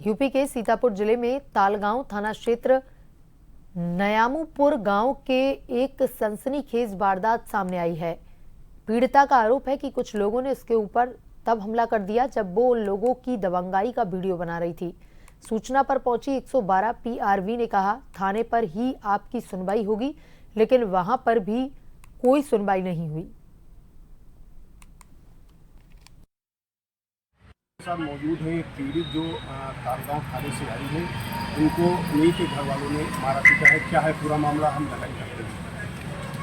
UP के सीतापुर जिले में तालगांव थाना क्षेत्र नयामुपुर गांव के एक सनसनीखेज वारदात सामने आई है। पीड़िता का आरोप है कि कुछ लोगों ने उसके ऊपर तब हमला कर दिया जब वो उन लोगों की दबंगाई का वीडियो बना रही थी। सूचना पर पहुंची 112 पीआरवी ने कहा थाने पर ही आपकी सुनवाई होगी, लेकिन वहां पर भी कोई सुनवाई नहीं हुई। साथ मौजूद है पीड़ित जो तालगांव थाने से आई है, उनको उन्हीं के घर वालों ने मारा पीटा है। क्या है पूरा मामला, हम बताई करते हैं।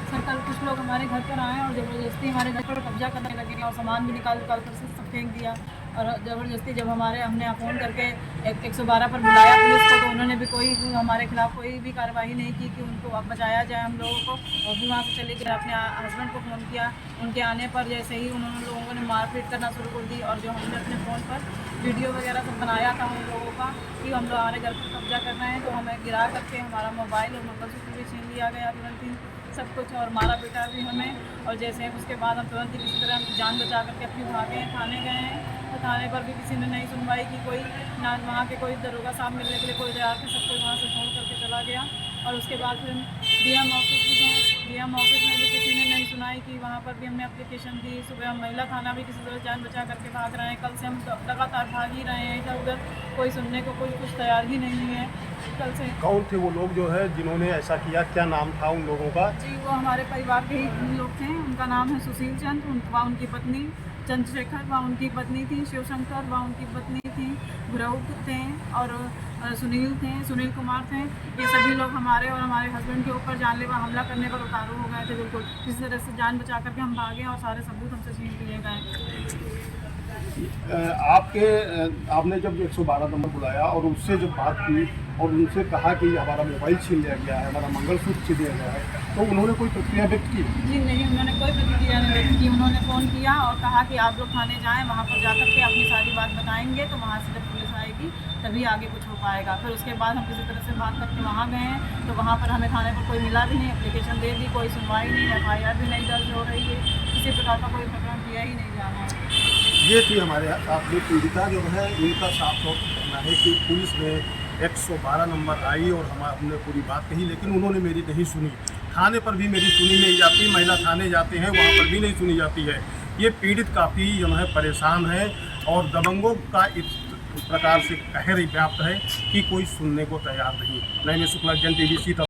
सर, कल कुछ लोग हमारे घर पर आए और ज़बरदस्ती हमारे घर पर कब्जा करने लगे और सामान भी निकाल कर सब फेंक दिया। और ज़बरदस्ती जब हमने फ़ोन करके 112 पर बुलाया पुलिस को, तो उन्होंने भी कोई हमारे खिलाफ कोई भी कार्रवाई नहीं की कि उनको अब बचाया जाए हम लोगों को। और भी वहाँ से चले गए, अपने हस्बैंड को फ़ोन किया। उनके आने पर जैसे ही उन्होंने लोगों ने मारपीट करना शुरू कर दी। और जो हमने अपने फ़ोन पर वीडियो वगैरह सब बनाया था उन लोगों का कि हम लोग हमारे घर पर कब्जा कर रहे हैं, तो हमें गिरा करके हमारा मोबाइल और मंगलसूत्र भी छीन लिया गया तुरंत ही, सब कुछ, और मारा पीटा भी हमें। और जैसे उसके बाद हम तुरंत ही किसी तरह जान बचा करके अपनी भागे हैं, थाने गए हैं। तो थाने पर भी किसी ने नहीं सुनवाई की, कोई ना वहाँ के कोई दरोगा साहब मिलने के लिए कोई तैयार थे, सब कोई वहाँ से छोड़ करके चला गया। और उसके बाद फिर डीएम ऑफिस भी गए, डीएम ऑफिस में भी किसी ने नहीं सुनाई कि वहाँ पर भी हमने एप्लीकेशन दी। सुबह हम महिला थाना भी किसी तरह जान बचा करके भाग रहे हैं। कल से हम लगातार भाग ही रहे हैं इधर उधर, कोई सुनने को कोई कुछ तैयार ही नहीं है। कल से कौन थे वो लोग जो है जिन्होंने ऐसा किया, क्या नाम था उन लोगों का? जी, वो हमारे परिवार के ही लोग थे। उनका नाम है सुशील चंद, उनकी पत्नी चंद्रशेखर, वह उनकी पत्नी थी शिवशंकर, वह उनकी पत्नी थी गुरौत थे, और सुनील थे, सुनील कुमार थे। ये सभी लोग हमारे और हमारे हस्बैंड के ऊपर जानलेवा हमला करने पर उतारू हो गए थे। बिल्कुल किसी तरह से जान बचा करके हम भागे और सारे सबूत हमसे छीन लिए गए। आपने जब 112 नंबर बुलाया और उससे जब बात की और उनसे कहा कि हमारा मोबाइल छीन लिया गया है, हमारा मंगलसूत्र छीन लिया गया है, तो उन्होंने कोई प्रतिक्रिया व्यक्त की? जी नहीं, उन्होंने कोई प्रतिक्रिया नहीं व्यक्त की। उन्होंने फ़ोन किया और कहा कि आप लोग थाने जाएं, वहाँ पर जाकर के अपनी सारी बात बताएंगे, तो वहाँ से जब पुलिस आएगी तभी आगे कुछ हो पाएगा। फिर उसके बाद हम किसी तरह से बात करके वहाँ गए हैं, तो वहाँ पर हमें थाने पर कोई मिला भी नहीं, एप्लीकेशन दे दी, कोई सुनवाई नहीं, FIR भी नहीं दर्ज हो रही है, किसी प्रकार का कोई प्रकरण किया ही नहीं जा रहा है। ये थी हमारे साथ में पीड़िता जो है, इनका साफ तौर पर कहना है कि पुलिस ने 112 नंबर आई और हमने पूरी बात कही, लेकिन उन्होंने मेरी नहीं सुनी। थाने पर भी मेरी सुनी नहीं जाती, महिला थाने जाते हैं वहाँ पर भी नहीं सुनी जाती है। ये पीड़ित काफ़ी जो है परेशान है और दबंगों का इस प्रकार से कहर व्याप्त है कि कोई सुनने को तैयार नहीं। नैमिष शुक्ला, जन TV सीतापुर।